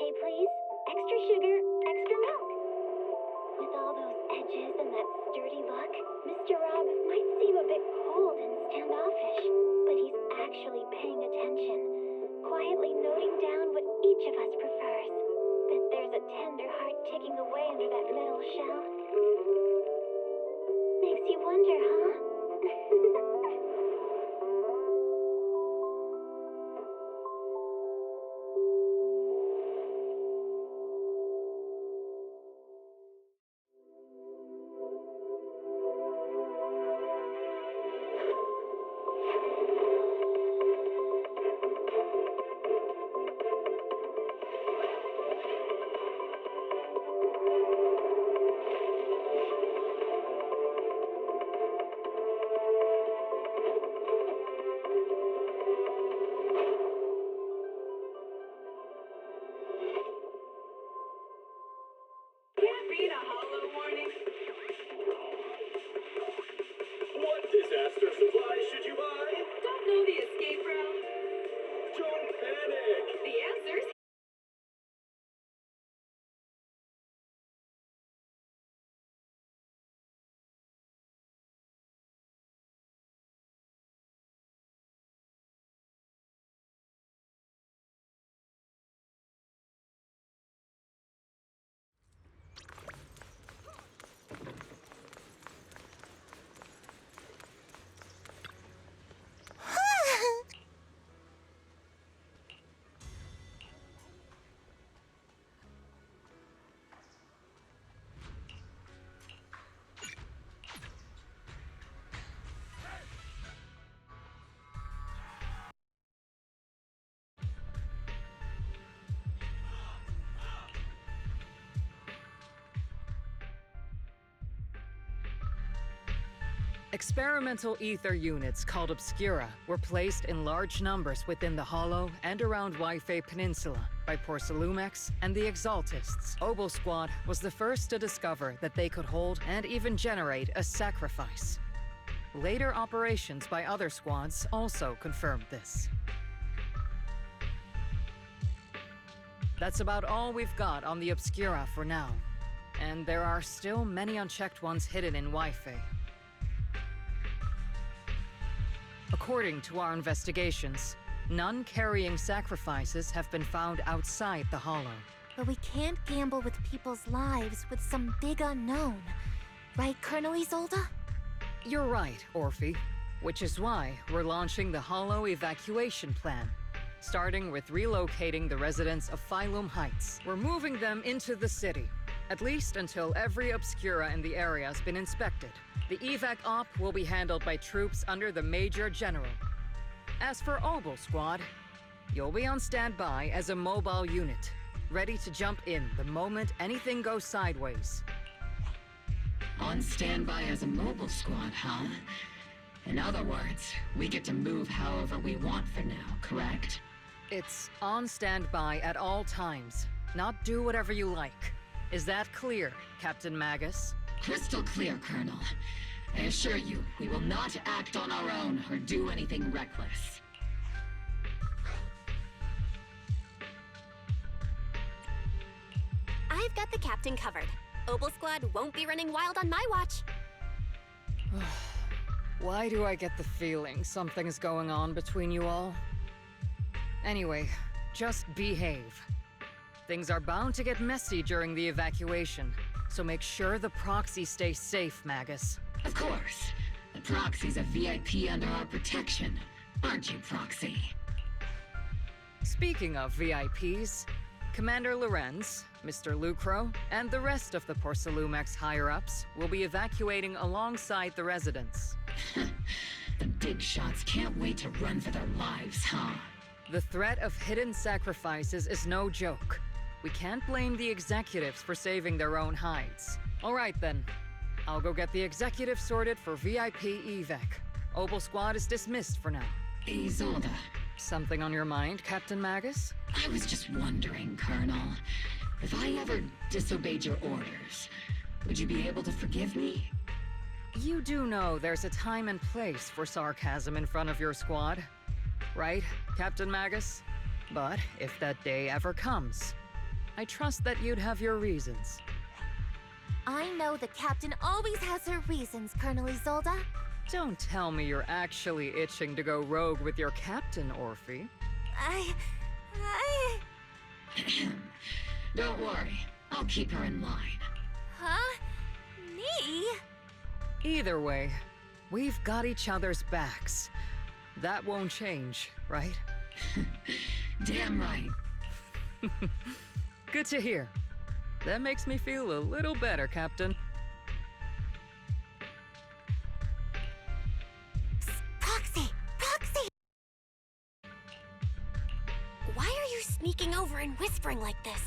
latte, please. Extra sugar, extra milk. With all those edges and that sturdy look, Mr. Rob might seem a bit cold and standoffish, but he's actually paying attention, quietly noting down what each of us prefers. Bet there's a tender heart ticking away under that metal shell. Makes you wonder, huh? Can't beat a hollow warning. What disaster supplies should you buy? Don't know the escape route. Don't panic! The answer's Experimental ether units called Obscura were placed in large numbers within the Hollow and around Waifei Peninsula by Porcelumex and the Exaltists. Obel Squad was the first to discover that they could hold and even generate a sacrifice. Later operations by other squads also confirmed this. That's about all we've got on the Obscura for now, and there are still many unchecked ones hidden in Waifei. According to our investigations, none carrying sacrifices have been found outside the Hollow. But we can't gamble with people's lives with some big unknown. Right, Colonel Isolde? You're right, Orphe. Which is why we're launching the Hollow evacuation plan. Starting with relocating the residents of Phylum Heights. We're moving them into the city, at least until every Obscura in the area has been inspected. The evac op will be handled by troops under the Major General. As for Obel Squad, you'll be on standby as a mobile unit, ready to jump in the moment anything goes sideways. On standby as a mobile squad, huh? In other words, we get to move however we want for now, correct? It's on standby at all times, not do whatever you like. Is that clear, Captain Magus? Crystal clear, Colonel. I assure you, we will not act on our own or do anything reckless. I've got the captain covered. Obel Squad won't be running wild on my watch. Why do I get the feeling something's going on between you all? Anyway, just behave. Things are bound to get messy during the evacuation, so make sure the proxy stays safe, Magus. Of course. The Proxy's a VIP under our protection. Aren't you, Proxy? Speaking of VIPs, Commander Lorenz, Mr. Lucro, and the rest of the Porcelumex higher-ups will be evacuating alongside the residents. The big shots can't wait to run for their lives, huh? The threat of hidden sacrifices is no joke. We can't blame the executives for saving their own hides. All right then. I'll go get the executive sorted for VIP evac. Obel Squad is dismissed for now. Isolde. Something on your mind, Captain Magus? I was just wondering, Colonel. If I ever disobeyed your orders, would you be able to forgive me? You do know there's a time and place for sarcasm in front of your squad, right, Captain Magus? But if that day ever comes, I trust that you'd have your reasons. I know the captain always has her reasons, Colonel Isolde. Don't tell me you're actually itching to go rogue with your captain, Orphe. I... Don't worry, I'll keep her in line. Huh? Me? Either way, we've got each other's backs. That won't change, right? Damn right. Good to hear. That makes me feel a little better, Captain. Proxy! Proxy! Why are you sneaking over and whispering like this?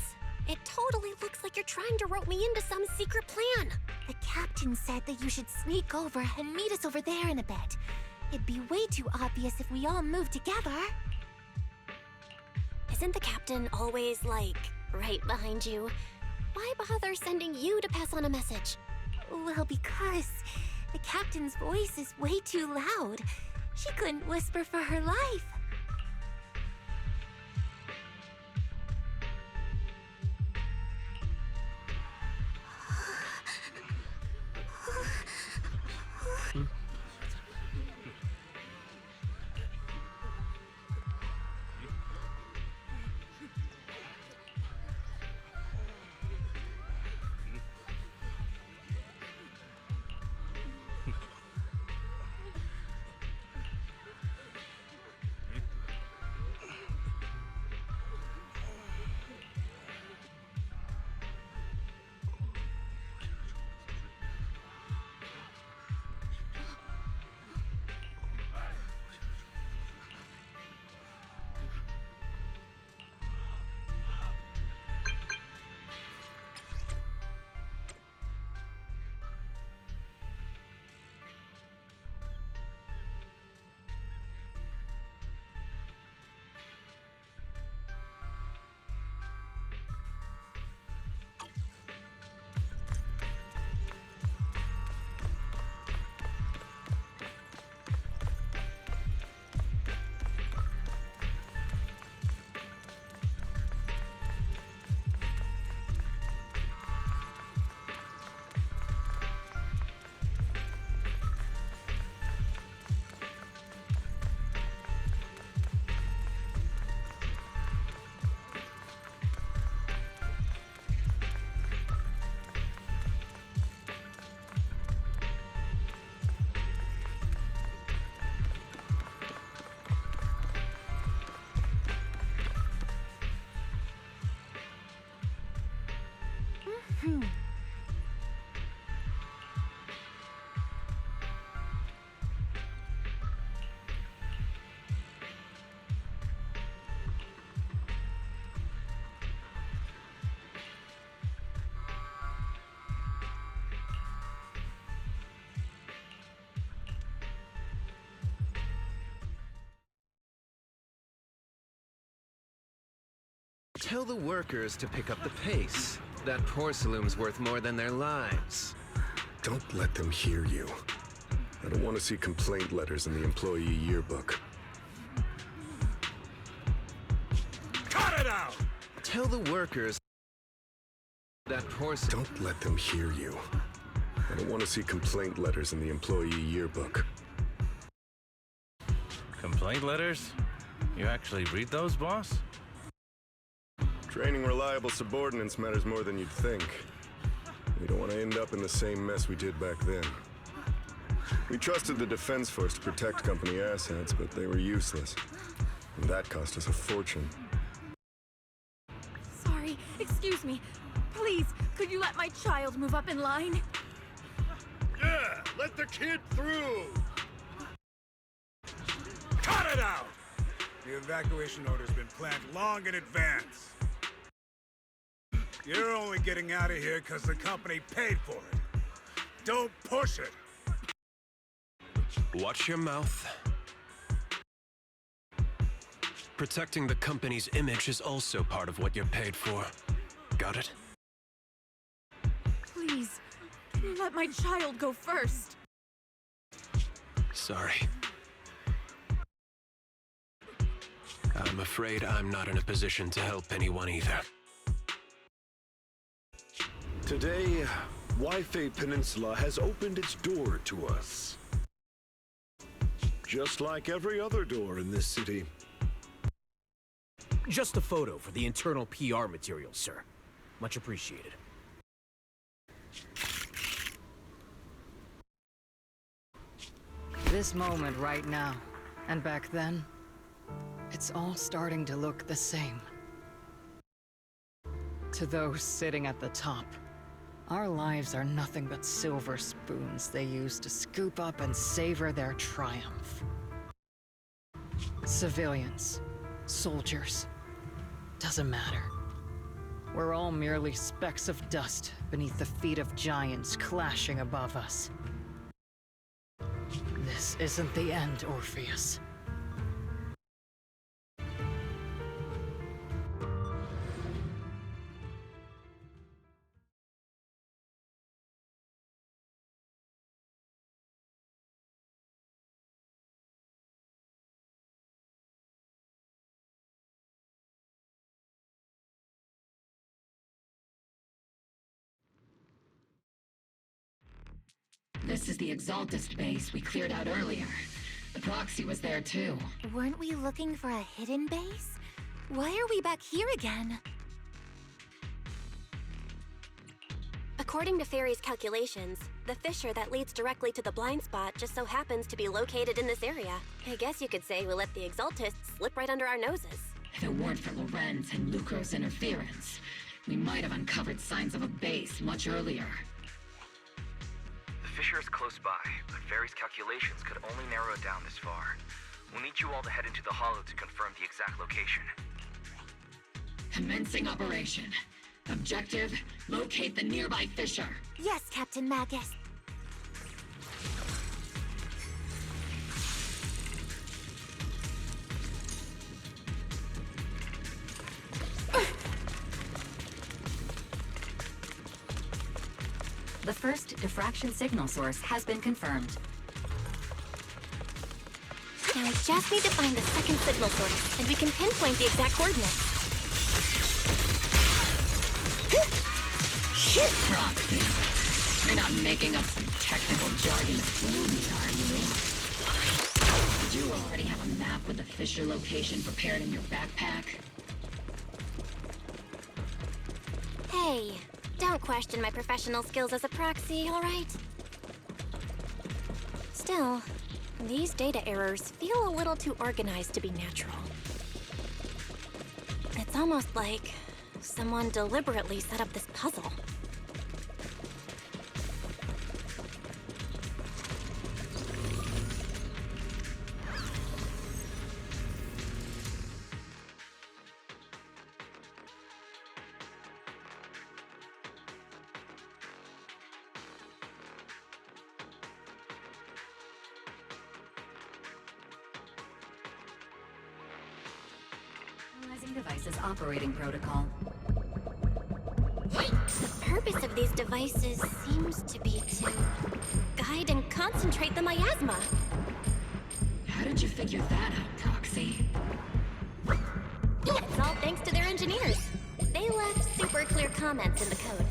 It totally looks like you're trying to rope me into some secret plan. The captain said that you should sneak over and meet us over there in a bit. It'd be way too obvious if we all moved together. Isn't the captain always, like, right behind you? Why bother sending you to pass on a message? Well, because the captain's voice is way too loud. She couldn't whisper for her life. Tell the workers to pick up the pace. That porcelain's worth more than their lives. Don't let them hear you. I don't want to see complaint letters in the employee yearbook. Cut it out! Tell the workers that porcelain... Don't let them hear you. I don't want to see complaint letters in the employee yearbook. Complaint letters? You actually read those, boss? Training reliable subordinates matters more than you'd think. We don't want to end up in the same mess we did back then. We trusted the Defense Force to protect company assets, but they were useless. And that cost us a fortune. Sorry, excuse me. Please, could you let my child move up in line? Yeah, let the kid through! Cut it out! The evacuation order's been planned long in advance. You're only getting out of here because the company paid for it. Don't push it! Watch your mouth. Protecting the company's image is also part of what you're paid for. Got it? Please, can you let my child go first? Sorry. I'm afraid I'm not in a position to help anyone either. Today, Wi-Fi Peninsula has opened its door to us. Just like every other door in this city. Just a photo for the internal PR material, sir. Much appreciated. This moment right now, and back then, it's all starting to look the same. To those sitting at the top, our lives are nothing but silver spoons they use to scoop up and savor their triumph. Civilians, soldiers, doesn't matter. We're all merely specks of dust beneath the feet of giants clashing above us. This isn't the end, Orpheus. This is the Exaltist base we cleared out earlier. The proxy was there too. Weren't we looking for a hidden base? Why are we back here again? According to Fairy's calculations, the fissure that leads directly to the blind spot just so happens to be located in this area. I guess you could say we let the Exaltists slip right under our noses. If it weren't for Lorenz and Lucro's interference, we might have uncovered signs of a base much earlier. The fissure is close by, but Fairy's calculations could only narrow it down this far. We'll need you all to head into the hollow to confirm the exact location. Commencing operation. Objective, locate the nearby fissure. Yes, Captain Magus. The first diffraction signal source has been confirmed. Now we just need to find the second signal source, and we can pinpoint the exact coordinates. Proxy. You're not making up some technical jargon to fool me, are you? Did you already have a map with the fissure location prepared in your backpack? Hey, don't question my professional skills as a proxy, all right? Still, these data errors feel a little too organized to be natural. It's almost like someone deliberately set up this puzzle. Analyzing devices operating protocol. The purpose of these devices seems to be to guide and concentrate the miasma. How did you figure that out, Proxy? It's all thanks to their engineers. They left super clear comments in the code.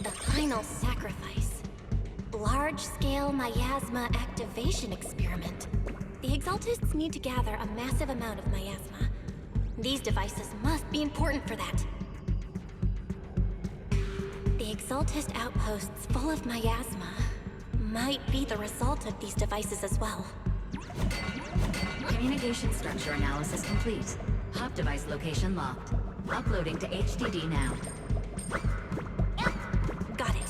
The final sacrifice. Large-scale miasma activation experiment. The Exaltists need to gather a massive amount of miasma. These devices must be important for that. The Exaltist outposts full of miasma might be the result of these devices as well. Communication structure analysis complete. Hop device location locked. Uploading to HDD now. Got it.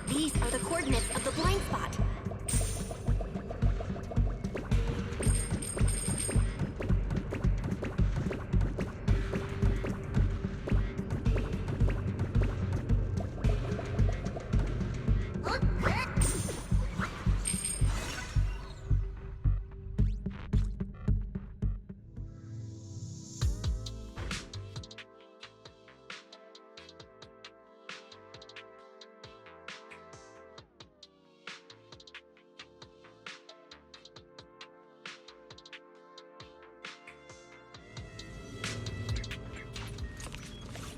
These are the coordinates of the blind spot.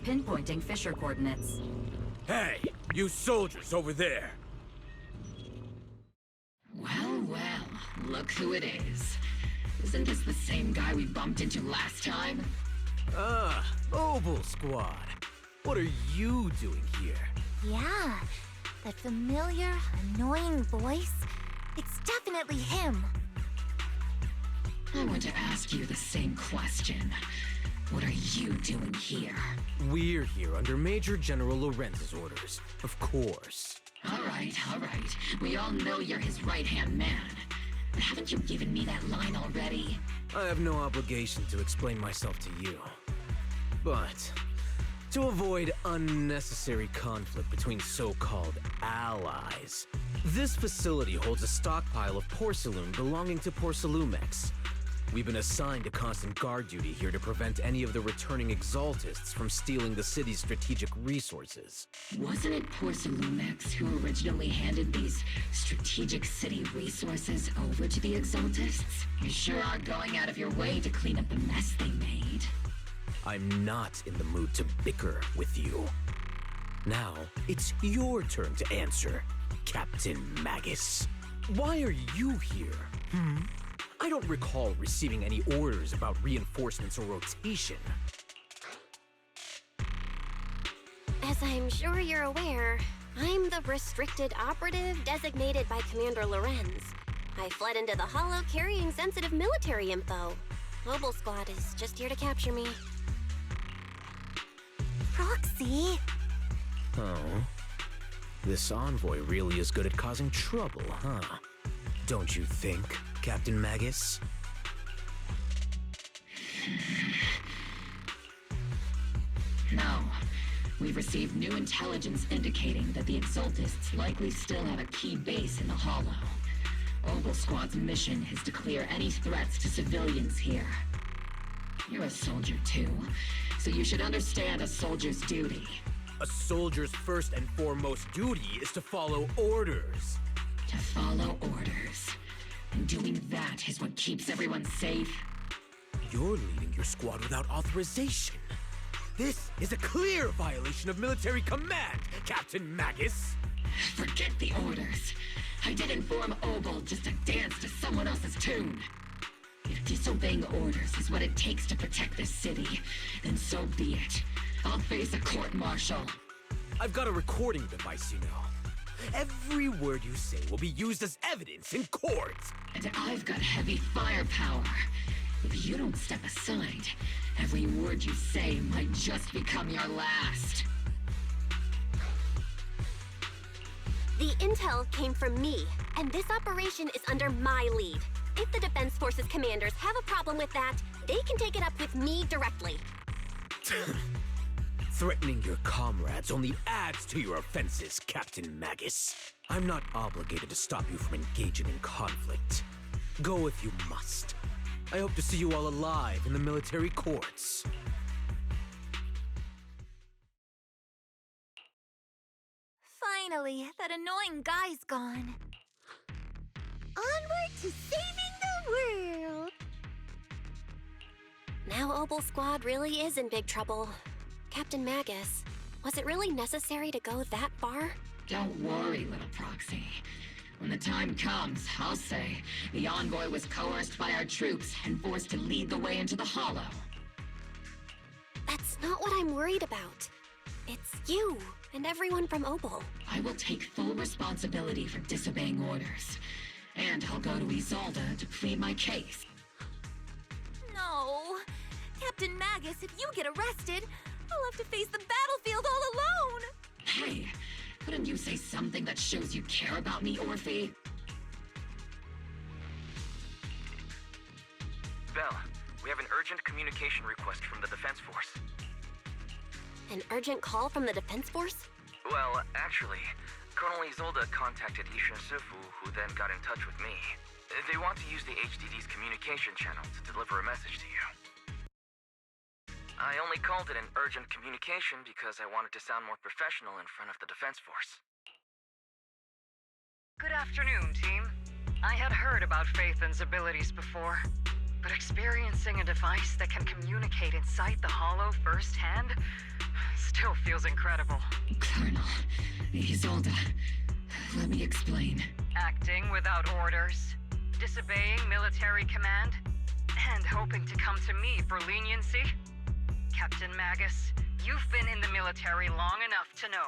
Pinpointing Fisher coordinates. Hey, you soldiers over there! Well, well, look who it is. Isn't this the same guy we bumped into last time? Ah, Obel Squad. What are you doing here? Yeah, that familiar, annoying voice. It's definitely him. I want to ask you the same question. What are you doing here? We're here under Major General Lorenz's orders, of course. All right. We all know you're his right-hand man. But haven't you given me that line already? I have no obligation to explain myself to you. But to avoid unnecessary conflict between so-called allies, this facility holds a stockpile of porcelain belonging to Porcelumex. We've been assigned to constant guard duty here to prevent any of the returning Exaltists from stealing the city's strategic resources. Wasn't it Porcelumex who originally handed these strategic city resources over to the Exaltists? You sure are going out of your way to clean up the mess they made. I'm not in the mood to bicker with you. Now, it's your turn to answer, Captain Magus. Why are you here? I don't recall receiving any orders about reinforcements or rotation. As I'm sure you're aware, I'm the restricted operative designated by Commander Lorenz. I fled into the Hollow carrying sensitive military info. Obel Squad is just here to capture me. Proxy? Oh. This envoy really is good at causing trouble, huh? Don't you think, Captain Magus? No. We've received new intelligence indicating that the Exaltists likely still have a key base in the Hollow. Obel Squad's mission is to clear any threats to civilians here. You're a soldier too, so you should understand a soldier's duty. A soldier's first and foremost duty is to follow orders. To follow orders. And doing that is what keeps everyone safe. You're leading your squad without authorization. This is a clear violation of military command, Captain Magus. Forget the orders. I didn't form Obel just to dance to someone else's tune. If disobeying orders is what it takes to protect this city, then so be it. I'll face a court-martial. I've got a recording device, you know. Every word you say will be used as evidence in court. And I've got heavy firepower. If you don't step aside, every word you say might just become your last. The intel came from me, and this operation is under my lead. If the Defense Forces commanders have a problem with that, they can take it up with me directly. Threatening your comrades only adds to your offenses, Captain Magus. I'm not obligated to stop you from engaging in conflict. Go if you must. I hope to see you all alive in the military courts. Finally, that annoying guy's gone. Onward to saving the world! Now Obel Squad really is in big trouble. Captain Magus, was it really necessary to go that far? Don't worry, little Proxy. When the time comes, I'll say the envoy was coerced by our troops and forced to lead the way into the Hollow. That's not what I'm worried about. It's you and everyone from Obel. I will take full responsibility for disobeying orders. And I'll go to Isolde to plead my case. No. Captain Magus, if you get arrested, I'll have to face the battlefield all alone! Hey, couldn't you say something that shows you care about me, Orphe? Belle, we have an urgent communication request from the Defense Force. An urgent call from the Defense Force? Well, actually, Colonel Isolde contacted Ishin Sifu, who then got in touch with me. They want to use the HDD's communication channel to deliver a message to you. I only called it an urgent communication because I wanted to sound more professional in front of the Defense Force. Good afternoon, team. I had heard about Phaethon's abilities before. but experiencing a device that can communicate inside the Hollow firsthand still feels incredible. Colonel, Isolde, let me explain. Acting without orders, disobeying military command, and hoping to come to me for leniency? Captain Magus, you've been in the military long enough to know.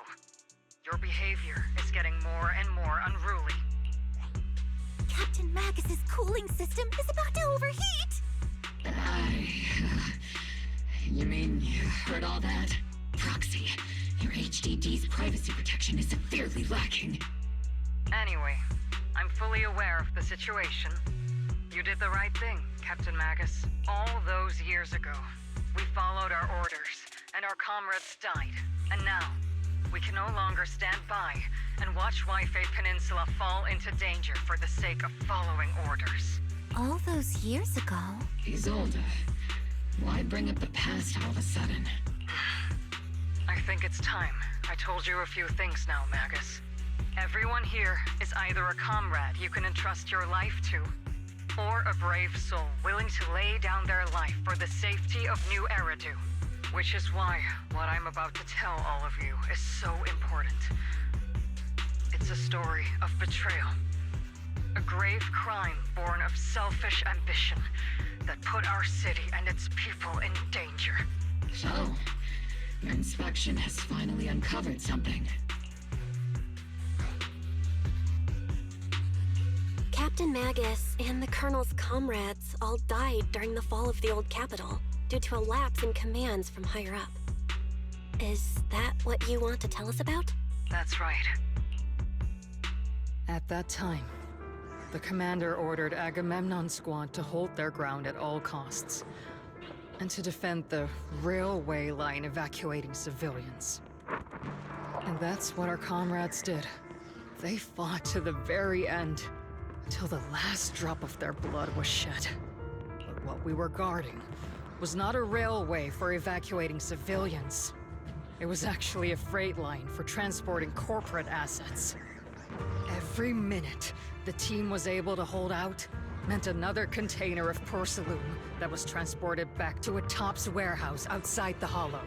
Your behavior is getting more and more unruly. Captain Magus's cooling system is about to overheat! You mean you heard all that? Proxy, your HDD's privacy protection is severely lacking. Anyway, I'm fully aware of the situation. You did the right thing, Captain Magus. All those years ago, we followed our orders, and our comrades died. And now, we can no longer stand by and watch Waifei Peninsula fall into danger for the sake of following orders. All those years ago? Isolde, why bring up the past all of a sudden? I think it's time I told you a few things now, Magus. Everyone here is either a comrade you can entrust your life to, or a brave soul willing to lay down their life for the safety of New Eridu. Which is why what I'm about to tell all of you is so important. It's a story of betrayal. A grave crime born of selfish ambition that put our city and its people in danger. So, your inspection has finally uncovered something. Captain Magus and the Colonel's comrades all died during the fall of the old capital due to a lapse in commands from higher up. Is that what you want to tell us about? That's right. At that time, the commander ordered Agamemnon's squad to hold their ground at all costs, and to defend the railway line evacuating civilians. And that's what our comrades did. They fought to the very end, until the last drop of their blood was shed. But what we were guarding was not a railway for evacuating civilians. It was actually a freight line for transporting corporate assets. Every minute the team was able to hold out meant another container of porcelain that was transported back to a Topps warehouse outside the Hollow.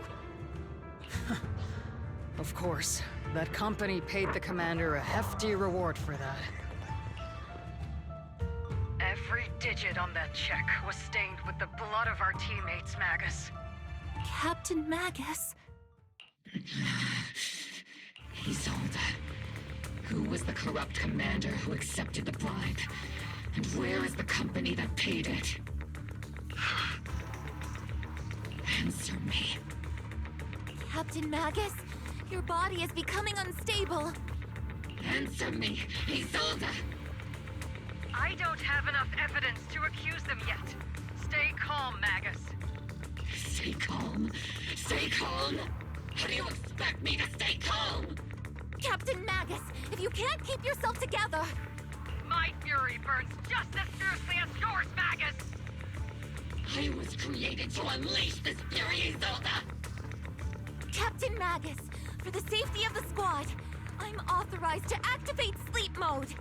Of course, that company paid the commander a hefty reward for that. Every digit on that check was stained with the blood of our teammates, Magus. Captain Magus? Isolde, who was the corrupt commander who accepted the bribe? And where is the company that paid it? Answer me. Captain Magus, your body is becoming unstable. Answer me, Isolde! I don't have enough evidence to accuse them yet. Stay calm, Magus. Stay calm? Stay calm? How do you expect me to stay calm? Captain Magus, if you can't keep yourself together... My fury burns just as fiercely as yours, Magus! I was created to unleash this fury, Isolde! Captain Magus, for the safety of the squad, I'm authorized to activate sleep mode.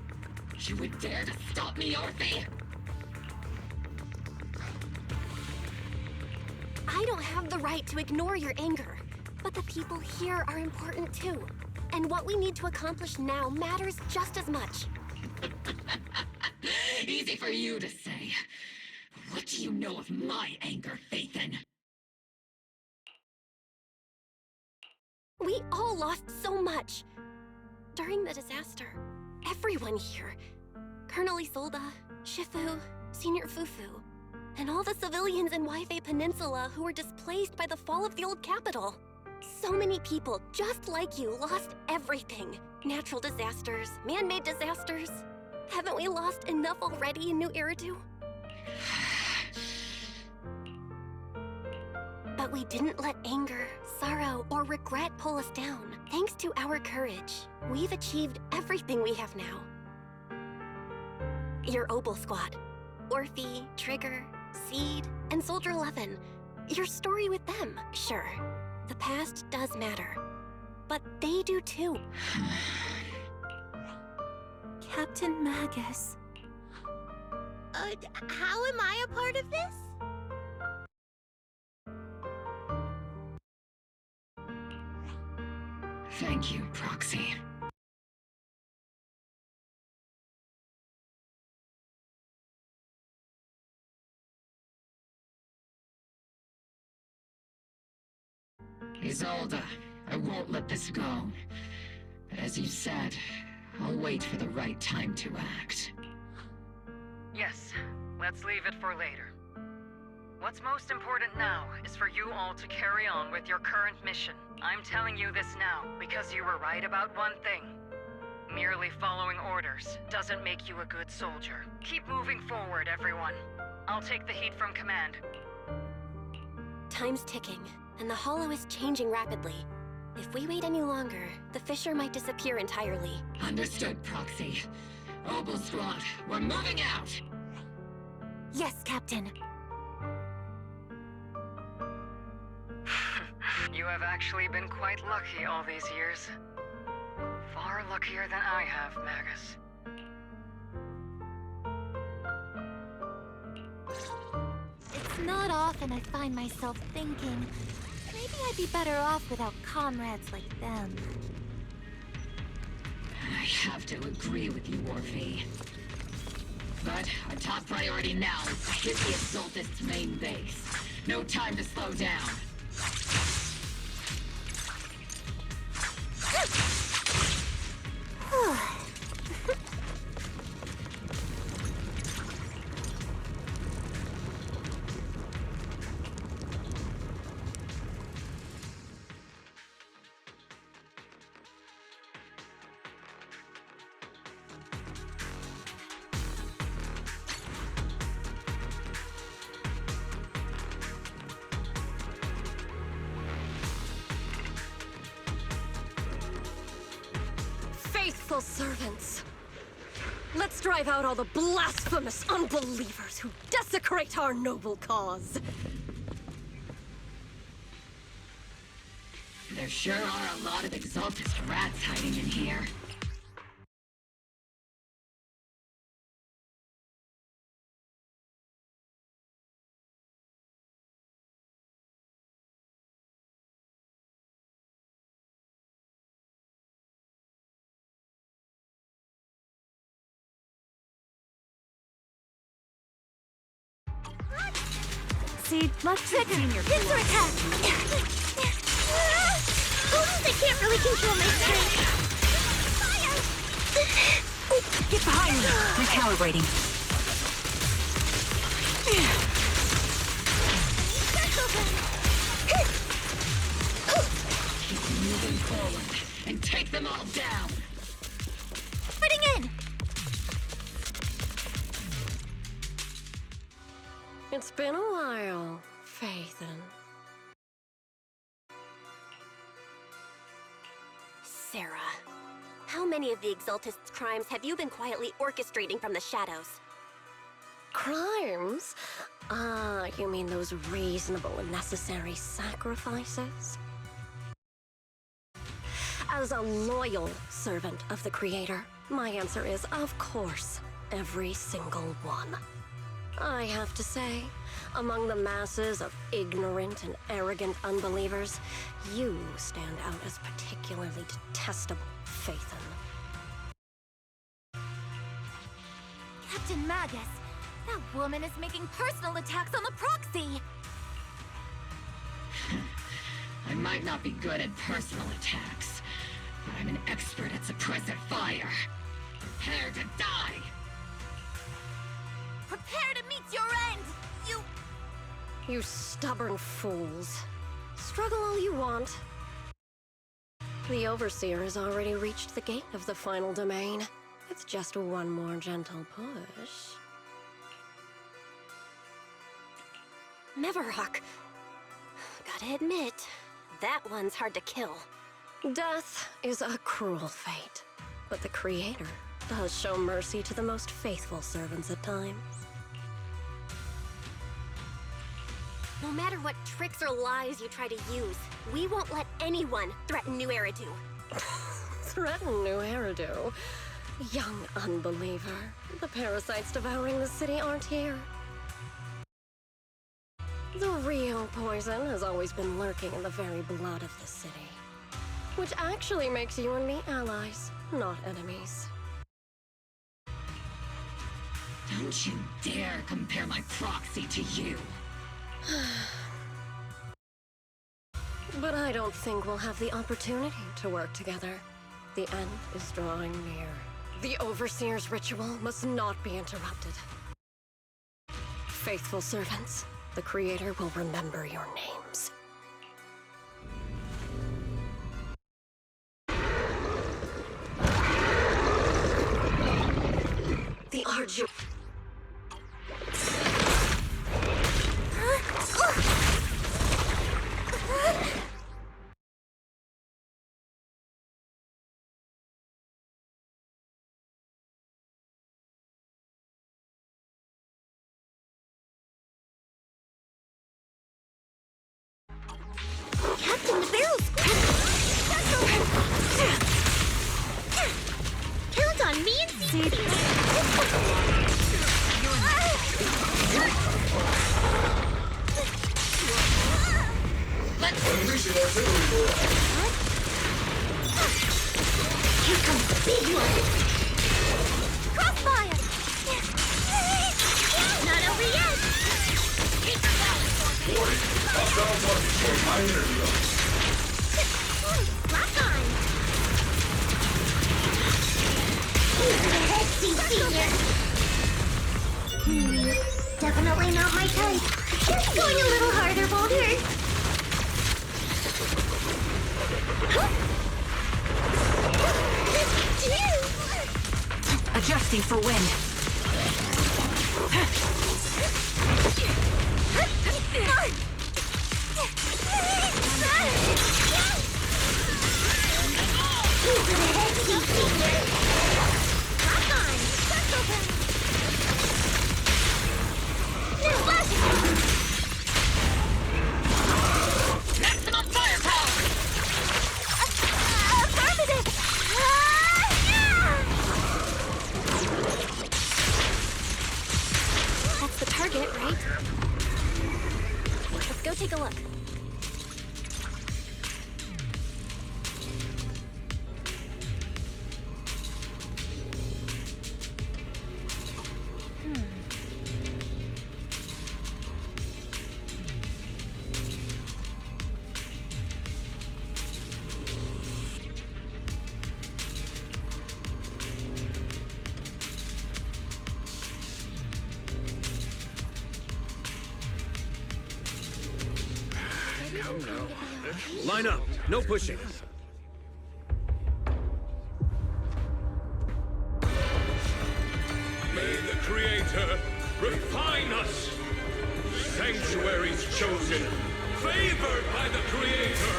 You would dare to stop me, Orphe? I don't have the right to ignore your anger, but the people here are important too. And what we need to accomplish now matters just as much. Easy for you to say. What do you know of my anger, Phaethon? We all lost so much. During the disaster, everyone here, Colonel Isolde, Shifu, Senior Fufu, and all the civilians in Waifei Peninsula who were displaced by the fall of the old capital. So many people, just like you, lost everything. Natural disasters, man-made disasters. Haven't we lost enough already in New Eridu? But we didn't let anger, sorrow, or regret pull us down. Thanks to our courage, we've achieved everything we have now. Your Obel Squad, Orphe, Trigger, Seed, and Soldier 11. Your story with them, sure. The past does matter. But they do too. Captain Magus. how am I a part of this? Thank you, Proxy. Isolde, I won't let this go. But as you said, I'll wait for the right time to act. Yes, let's leave it for later. What's most important now is for you all to carry on with your current mission. I'm telling you this now because you were right about one thing. Merely following orders doesn't make you a good soldier. Keep moving forward, everyone. I'll take the heat from command. Time's ticking, and the Hollow is changing rapidly. If we wait any longer, the Fisher might disappear entirely. Understood, Proxy. Obel Squad, we're moving out! Yes, Captain. You have actually been quite lucky all these years. Far luckier than I have, Magus. It's not often I find myself thinking, maybe I'd be better off without comrades like them. I have to agree with you, Orphe. But our top priority now is to hit the Exaltist's main base. No time to slow down. Faithful servants. Let's drive out all the blasphemous unbelievers who desecrate our noble cause. There sure are a lot of Exaltist rats hiding in here. See, let's trigger pincer attack! I can't really control my strength! Fire! Get behind me! Recalibrating. Keep moving forward and take them all down! Fitting in! It's been a while, Phaethon. Sarah, how many of the Exaltist's crimes have you been quietly orchestrating from the shadows? Crimes? Ah, you mean those reasonable and necessary sacrifices? As a loyal servant of the Creator, my answer is, of course, every single one. I have to say, among the masses of ignorant and arrogant unbelievers, you stand out as particularly detestable, Phaethon. Captain Magus, that woman is making personal attacks on the Proxy! I might not be good at personal attacks, but I'm an expert at suppressive fire. Prepare to die! Prepare to meet your end, you... You stubborn fools. Struggle all you want. The Overseer has already reached the gate of the final domain. It's just one more gentle push. Neverhawk. Gotta admit, that one's hard to kill. Death is a cruel fate, but the Creator does show mercy to the most faithful servants at times. No matter what tricks or lies you try to use, we won't let anyone threaten New Eridu. Threaten New Eridu? Young unbeliever. The parasites devouring the city aren't here. The real poison has always been lurking in the very blood of the city. Which actually makes you and me allies, not enemies. Don't you dare compare my proxy to you. But I don't think we'll have the opportunity to work together. The end is drawing near. The Overseer's ritual must not be interrupted. Faithful servants, the Creator will remember your names. The Arju... Captain, the barrel's count on me and see. Unleashing artillery. Here comes the big one. Crossfire! Not over yet! Warning, hostile target for high energy. Lock on! Let's see, senior. Definitely not my type. Just going a little harder, Boulder. Adjusting for wind. Maximum firepower! Affirmative! That's the target, right? Let's go take a look. Line up. No pushing. May the Creator refine us. Sanctuaries chosen, favored by the Creator.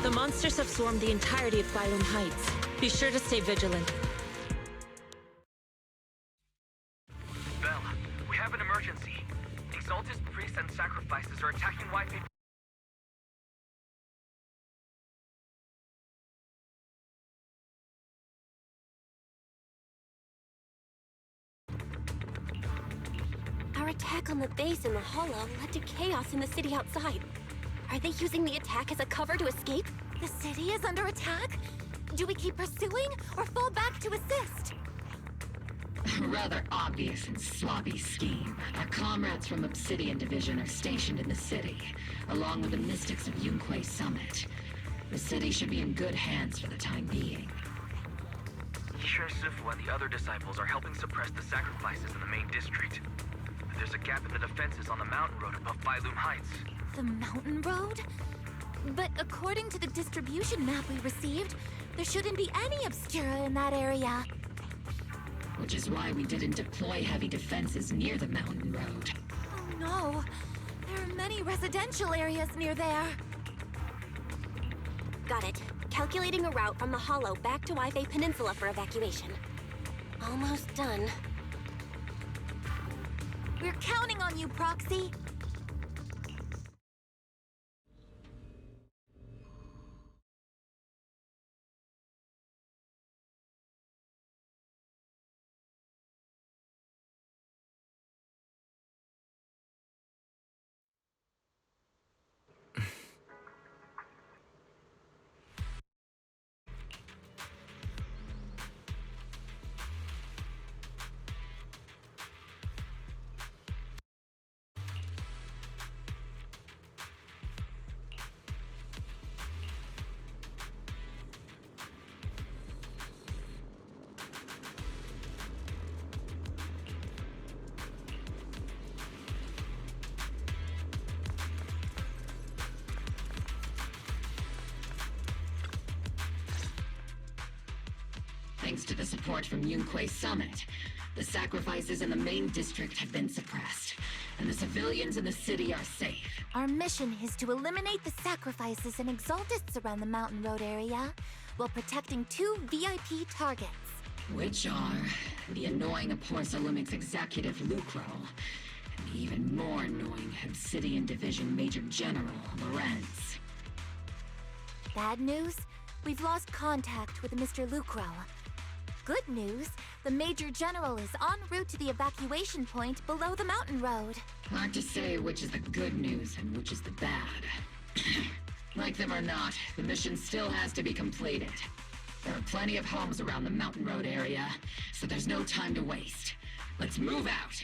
The monsters have swarmed the entirety of Phylum Heights. Be sure to stay vigilant. Belle, we have an emergency. Exalted priests and sacrifices are attacking Wi-Fi. Our attack on the base in the Hollow led to chaos in the city outside. Are they using the attack as a cover to escape? The city is under attack? Do we keep pursuing or fall back to assist? A rather obvious and sloppy scheme. Our comrades from Obsidian Division are stationed in the city, along with the Mystics of Yunque Summit. The city should be in good hands for the time being. Yishun Sifu and the other disciples are helping suppress the sacrifices in the main district. There's a gap in the defenses on the mountain road above Phylum Heights. The mountain road? But according to the distribution map we received, there shouldn't be any obscura in that area. Which is why we didn't deploy heavy defenses near the mountain road. Oh no, there are many residential areas near there. Got it. Calculating a route from the Hollow back to Waifei Peninsula for evacuation. Almost done. We're counting on you, Proxy. Thanks to the support from Yunquei Summit, the sacrifices in the main district have been suppressed, and the civilians in the city are safe. Our mission is to eliminate the sacrifices and exaltists around the mountain road area, while protecting 2 VIP targets. Which are the annoying Porcelumix executive Lucro, and the even more annoying Obsidian Division Major General Lorenz. Bad news? We've lost contact with Mr. Lucro. Good news, the Major General is en route to the evacuation point below the mountain road. Hard to say which is the good news and which is the bad. Like them or not, the mission still has to be completed. There are plenty of homes around the mountain road area, so there's no time to waste. Let's move out!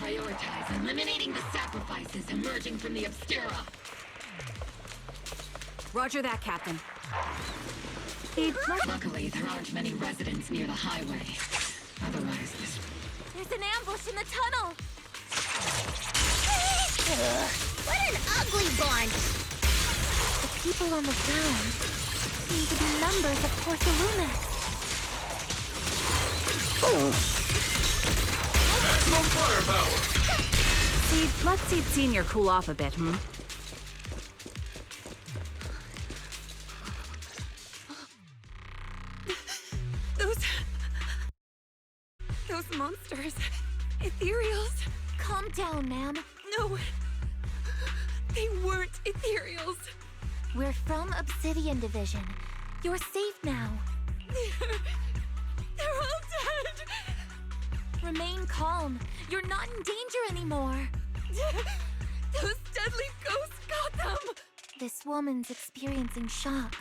Prioritize eliminating the sacrifices emerging from the Obscura. Roger that, Captain. Luckily, there aren't many residents near the highway. Otherwise, this... There's an ambush in the tunnel! What an ugly bunch! The people on the ground seem to be members of Porcelumix. Maximum firepower! See, let's see Senior cool off a bit, hmm? Those monsters. Ethereals. Calm down, ma'am. No. They weren't ethereals. We're from Obsidian Division. You're safe now. They're all dead. Remain calm. You're not in danger anymore. Those deadly ghosts got them. This woman's experiencing shock.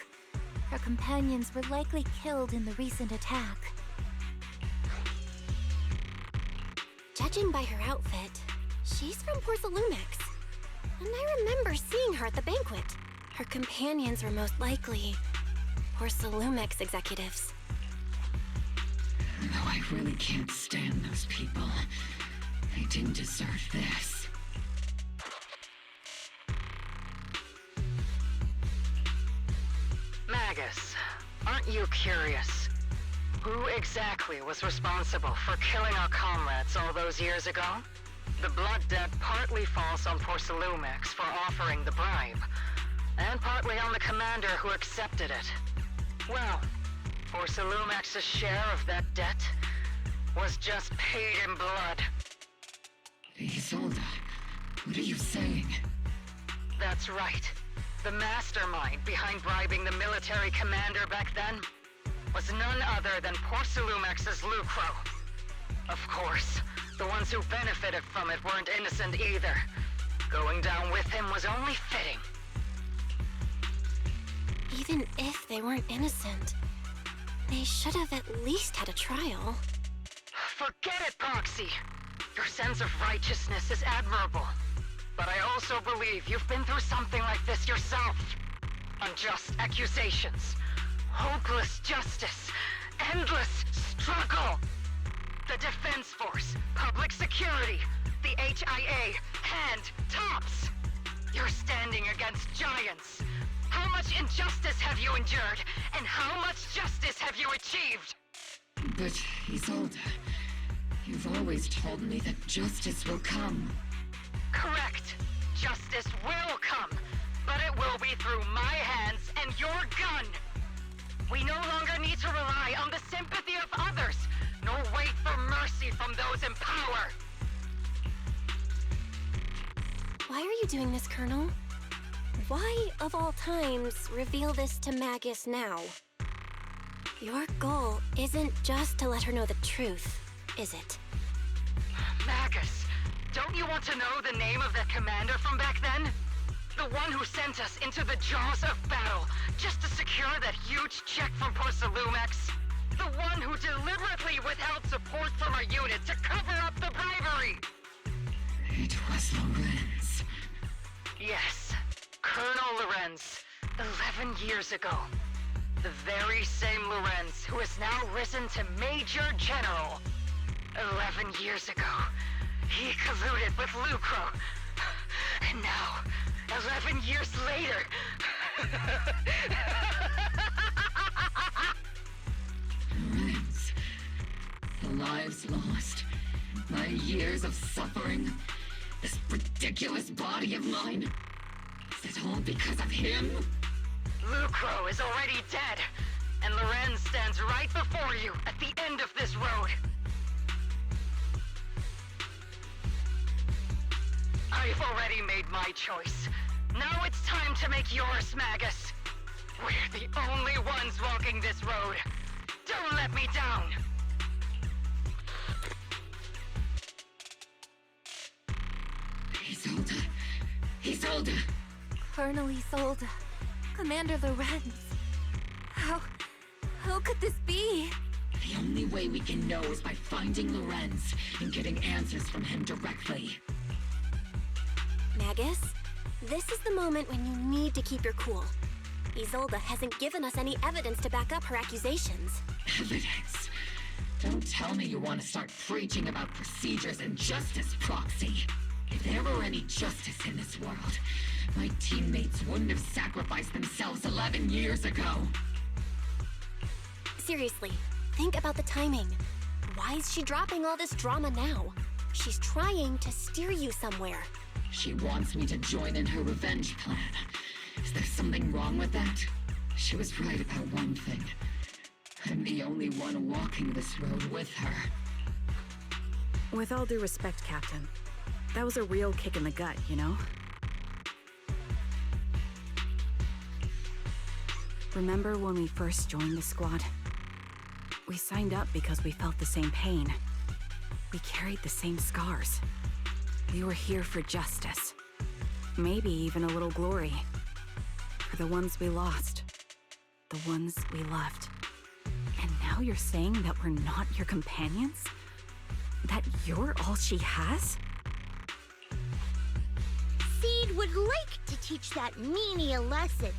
Her companions were likely killed in the recent attack. Judging by her outfit, she's from Porcelumix. And I remember seeing her at the banquet. Her companions were most likely Porcelumix executives. Though I really can't stand those people, they didn't deserve this. Magus, aren't you curious? Who exactly was responsible for killing our comrades all those years ago? The blood debt partly falls on Porcelumix for offering the bribe, and partly on the commander who accepted it. Well, Porcelumix's share of that debt was just paid in blood. Isolde, what are you saying? That's right. The mastermind behind bribing the military commander back then was none other than Porcelumex's Lucro. Of course, the ones who benefited from it weren't innocent either. Going down with him was only fitting. Even if they weren't innocent, they should have at least had a trial. Forget it, Proxy. Your sense of righteousness is admirable. But I also believe you've been through something like this yourself. Unjust accusations, hopeless justice, endless struggle. The Defense Force, public security, the HIA, and TOPS. You're standing against giants. How much injustice have you endured, and how much justice have you achieved? But, Isolde, you've always told me that justice will come. Correct. Justice will come, but it will be through my hands and your gun. We no longer need to rely on the sympathy of others, nor wait for mercy from those in power. Why are you doing this, Colonel? Why, of all times, reveal this to Magus now? Your goal isn't just to let her know the truth, is it? Magus, don't you want to know the name of that commander from back then? The one who sent us into the jaws of battle just to secure that huge check from Porcelumex? The one who deliberately withheld support from our unit to cover up the bribery? It was Lorenz. Yes, Colonel Lorenz, 11 years ago. The very same Lorenz who has now risen to Major General. 11 years ago, he colluded with Lucro. And now, 11 years later... Lorenz, the lives lost, my years of suffering, this ridiculous body of mine. Is it all because of him? Lucro is already dead, and Lorenz stands right before you at the end of this road. I've already made my choice. Now it's time to make yours, Magus. We're the only ones walking this road. Don't let me down. Isolde! Colonel Isolde. Commander Lorenz. How could this be? The only way we can know is by finding Lorenz and getting answers from him directly. Magus, this is the moment when you need to keep your cool. Isolde hasn't given us any evidence to back up her accusations. Evidence? Don't tell me you want to start preaching about procedures and justice, Proxy. If there were any justice in this world, my teammates wouldn't have sacrificed themselves 11 years ago. Seriously, think about the timing. Why is she dropping all this drama now? She's trying to steer you somewhere. She wants me to join in her revenge plan. Is there something wrong with that? She was right about one thing. I'm the only one walking this road with her. With all due respect, Captain, that was a real kick in the gut, you know? Remember when we first joined the squad? We signed up because we felt the same pain. We carried the same scars. We were here for justice. Maybe even a little glory. For the ones we lost. The ones we loved. And now you're saying that we're not your companions? That you're all she has? Seed would like to teach that meanie a lesson.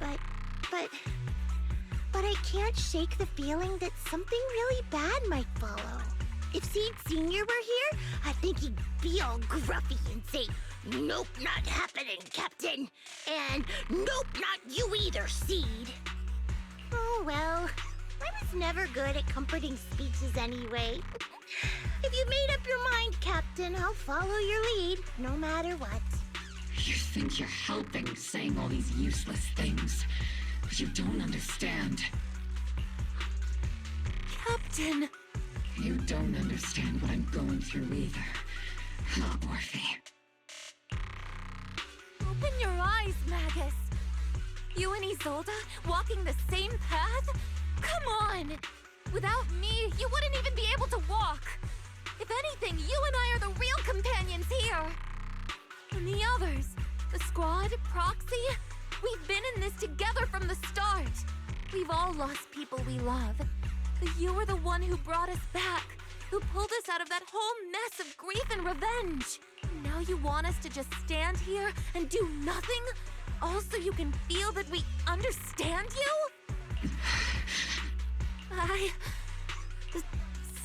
But I can't shake the feeling that something really bad might follow. If Seed Sr. were here, I think he'd be all gruffy and say, "Nope, not happening, Captain." And "Nope, not you either, Seed." Oh well, I was never good at comforting speeches anyway. If you made up your mind, Captain, I'll follow your lead, no matter what. You think you're helping saying all these useless things, but you don't understand. Captain! You don't understand what I'm going through either. Orphe. Open your eyes, Magus. You and Isolde walking the same path? Come on! Without me, you wouldn't even be able to walk. If anything, you and I are the real companions here. And the others, the Squad, Proxy, we've been in this together from the start. We've all lost people we love. But you were the one who brought us back, who pulled us out of that whole mess of grief and revenge. Now you want us to just stand here and do nothing? All so you can feel that we understand you?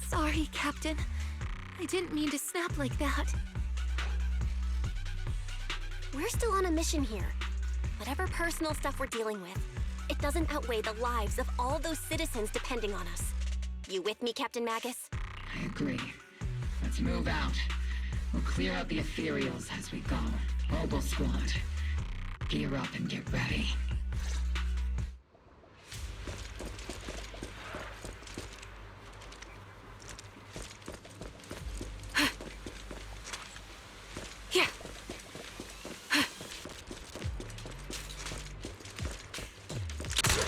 Sorry, Captain. I didn't mean to snap like that. We're still on a mission here. Whatever personal stuff we're dealing with, it doesn't outweigh the lives of all those citizens depending on us. You with me, Captain Magus? I agree. Let's move out. We'll clear out the ethereals as we go. Ogle Squad, gear up and get ready. Here.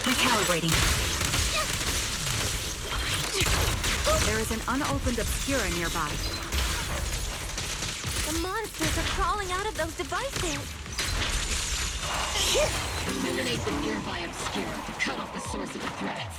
Recalibrating. There is an unopened Obscura nearby. The monsters are crawling out of those devices. Eliminate the nearby Obscura to cut off the source of the threats.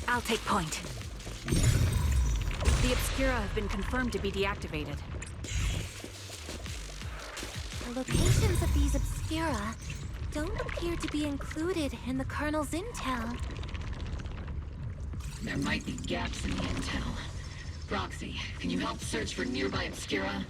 I'll take point. The Obscura have been confirmed to be deactivated. The locations of these Obscura don't appear to be included in the Colonel's intel. There might be gaps in the intel. Proxy, can you help search for nearby Obscura?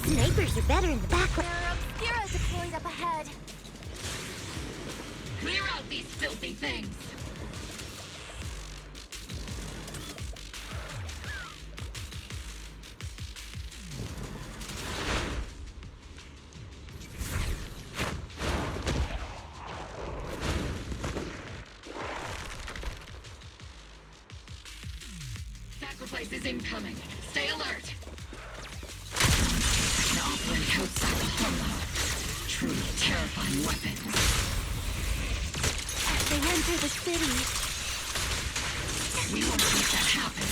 Snipers are better in the background. There are Obscura deployed up ahead. Clear out these filthy things! Sacrifice is incoming. Stay alert! An operate outside the hollow. Truly terrifying weapons. They enter the city. We won't let that happen.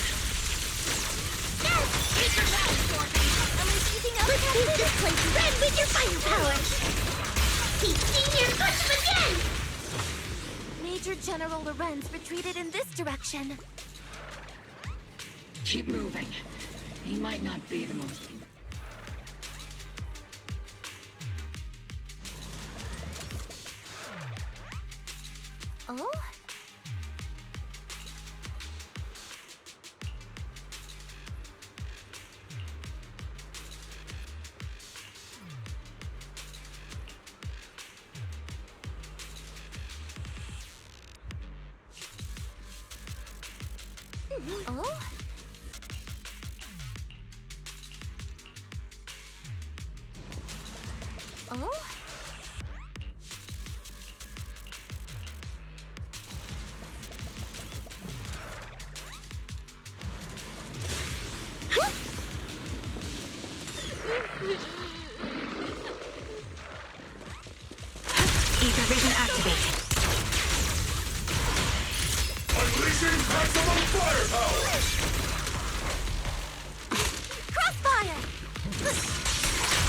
No! Take your power, Dorothy! Am I keeping up? Let's paint this place red with your firepower! Keep Senior push him again! Major General Lorenz retreated in this direction. Keep moving. He might not be the most... Oh? Oh? Ether vision activated. Unleashing maximum firepower! Crossfire!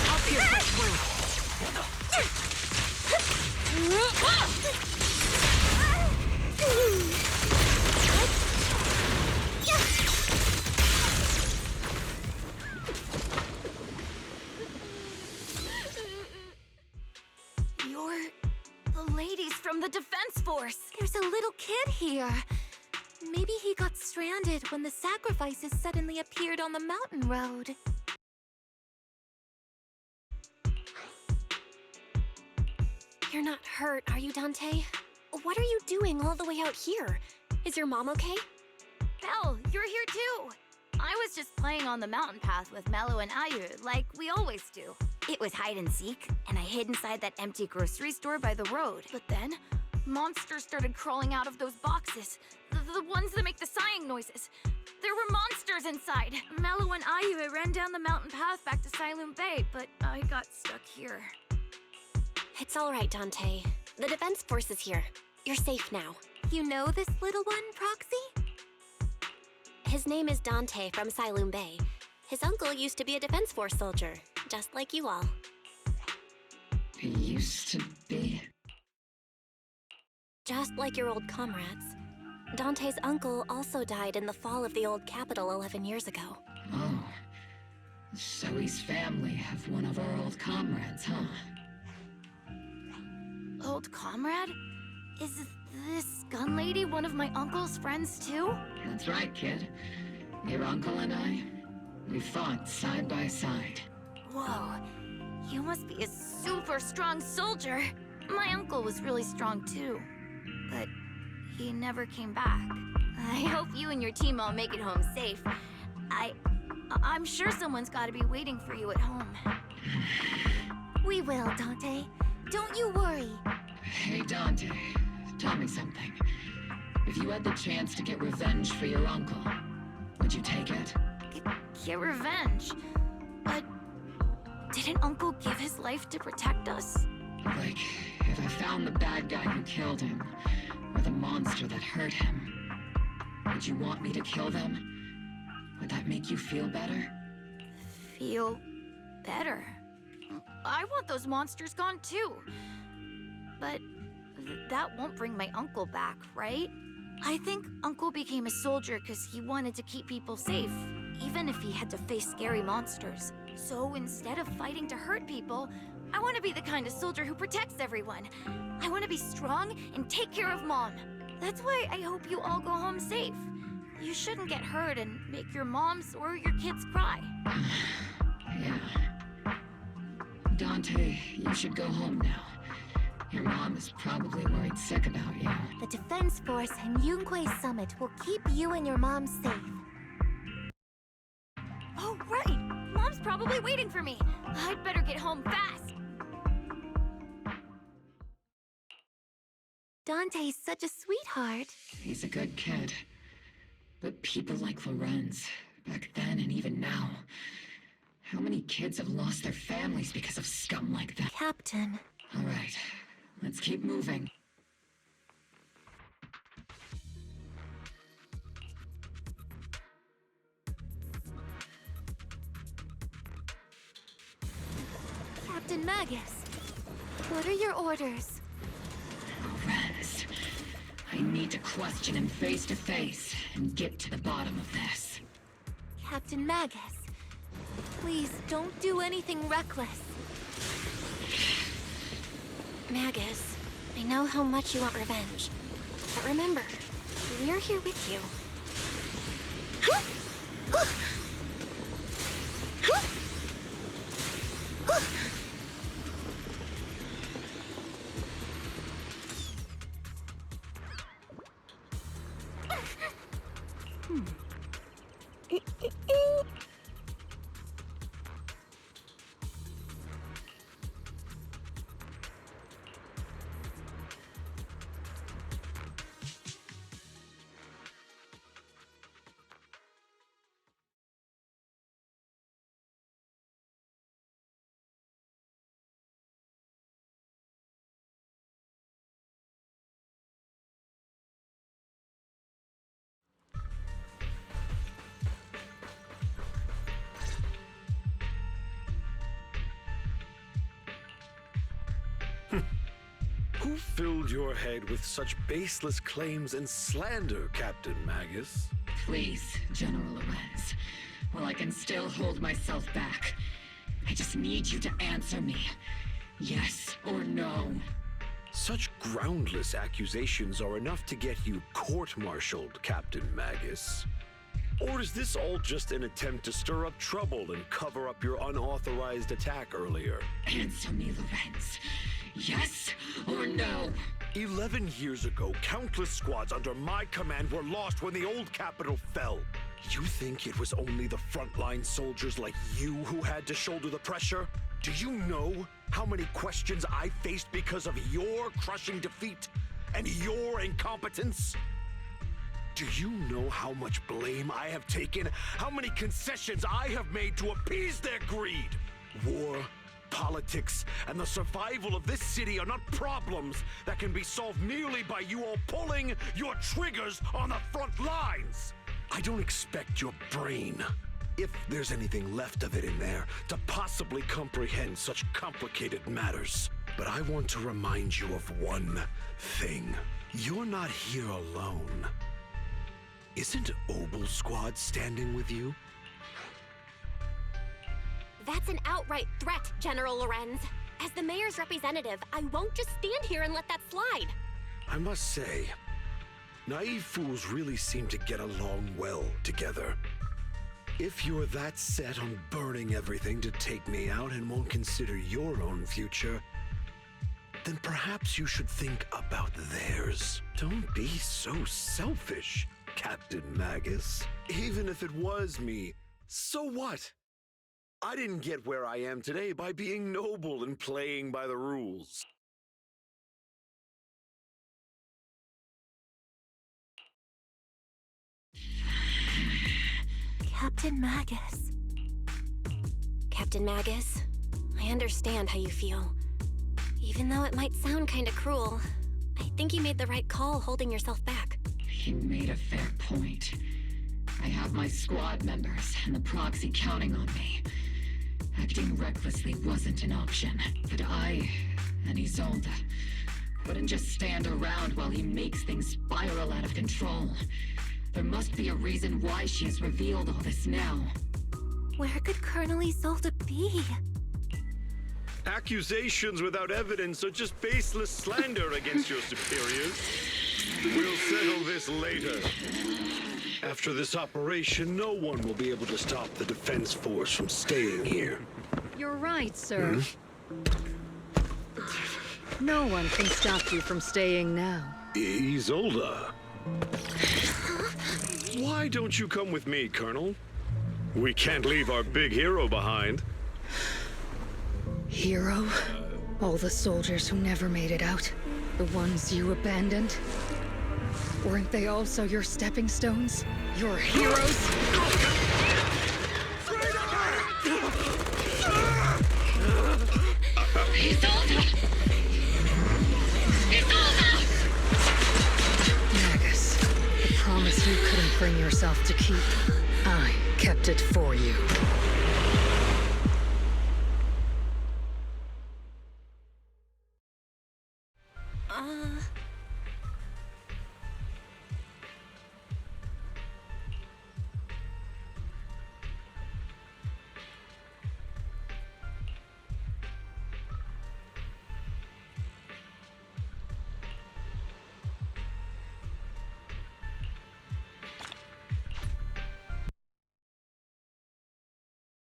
I'll pierce right through. You're the ladies from the Defense Force. There's a little kid here. Maybe he got stranded when the sacrifices suddenly appeared on the mountain road. You're not hurt, are you, Dante? What are you doing all the way out here? Is your mom okay? Belle, you're here too. I was just playing on the mountain path with Mello and Ayu, like we always do. It was hide and seek, and I hid inside that empty grocery store by the road. But then, monsters started crawling out of those boxes. The ones that make the sighing noises. There were monsters inside. Mello and Ayu ran down the mountain path back to Siloon Bay, but I got stuck here. It's all right, Dante. The Defense Force is here. You're safe now. You know this little one, Proxy? His name is Dante from Siloon Bay. His uncle used to be a Defense Force soldier, just like you all. He used to be. Just like your old comrades. Dante's uncle also died in the fall of the old capital 11 years ago. Oh. So his family have one of our old comrades, huh? Old comrade? Is this gun lady one of my uncle's friends too? That's right, kid. Your uncle and I, we fought side by side. Whoa, you must be a super strong soldier. My uncle was really strong too, but he never came back. I hope you and your team all make it home safe. I'm sure someone's gotta be waiting for you at home. We will, Dante. Don't you worry. Hey, Dante, tell me something. If you had the chance to get revenge for your uncle, would you take it? Get revenge? But didn't Uncle give his life to protect us? Like, if I found the bad guy who killed him, or the monster that hurt him, would you want me to kill them? Would that make you feel better? Feel better? I want those monsters gone too. But that won't bring my uncle back, right? I think Uncle became a soldier because he wanted to keep people safe, even if he had to face scary monsters. So instead of fighting to hurt people, I want to be the kind of soldier who protects everyone. I want to be strong and take care of Mom. That's why I hope you all go home safe. You shouldn't get hurt and make your moms or your kids cry. Yeah. Dante, you should go home now. Your mom is probably worried sick about you. The Defense Force and Yunque Summit will keep you and your mom safe. Oh, right! Mom's probably waiting for me. I'd better get home fast. Dante's such a sweetheart. He's a good kid. But people like Lorenz, back then and even now, how many kids have lost their families because of scum like that? Captain. All right, let's keep moving. Captain Magus, what are your orders? Lorenz, I need to question him face to face and get to the bottom of this. Captain Magus, please don't do anything reckless. Magus, I know how much you want revenge. But remember, we're here with you. Who filled your head with such baseless claims and slander, Captain Magus? Please, General Lorenz. While I can still hold myself back, I just need you to answer me. Yes or no? Such groundless accusations are enough to get you court-martialed, Captain Magus. Or is this all just an attempt to stir up trouble and cover up your unauthorized attack earlier? Answer me, Lorenz. Yes or no? 11 years ago, countless squads under my command were lost when the old capital fell. You think it was only the frontline soldiers like you who had to shoulder the pressure? Do you know how many questions I faced because of your crushing defeat and your incompetence? Do you know how much blame I have taken? How many concessions I have made to appease their greed? War, politics, and the survival of this city are not problems that can be solved merely by you all pulling your triggers on the front lines. I don't expect your brain, if there's anything left of it in there, to possibly comprehend such complicated matters. But I want to remind you of one thing. You're not here alone. Isn't Obel Squad standing with you? That's an outright threat, General Lorenz. As the mayor's representative, I won't just stand here and let that slide. I must say, naive fools really seem to get along well together. If you're that set on burning everything to take me out and won't consider your own future, then perhaps you should think about theirs. Don't be so selfish, Captain Magus. Even if it was me, so what? I didn't get where I am today by being noble and playing by the rules. Captain Magus. Captain Magus, I understand how you feel. Even though it might sound kinda cruel, I think you made the right call holding yourself back. You made a fair point. I have my squad members and the proxy counting on me. Acting recklessly wasn't an option, but I and Isolde wouldn't just stand around while he makes things spiral out of control. There must be a reason why she has revealed all this now. Where could Colonel Isolde be? Accusations without evidence are just baseless slander against your superiors. We'll settle this later. After this operation, no one will be able to stop the Defense Force from staying here. You're right, sir. No one can stop you from staying now. Isolde. Why don't you come with me, Colonel? We can't leave our big hero behind. Hero? All the soldiers who never made it out? The ones you abandoned? Weren't they also your stepping stones? Your heroes? Magus, the promise you couldn't bring yourself to keep, I kept it for you.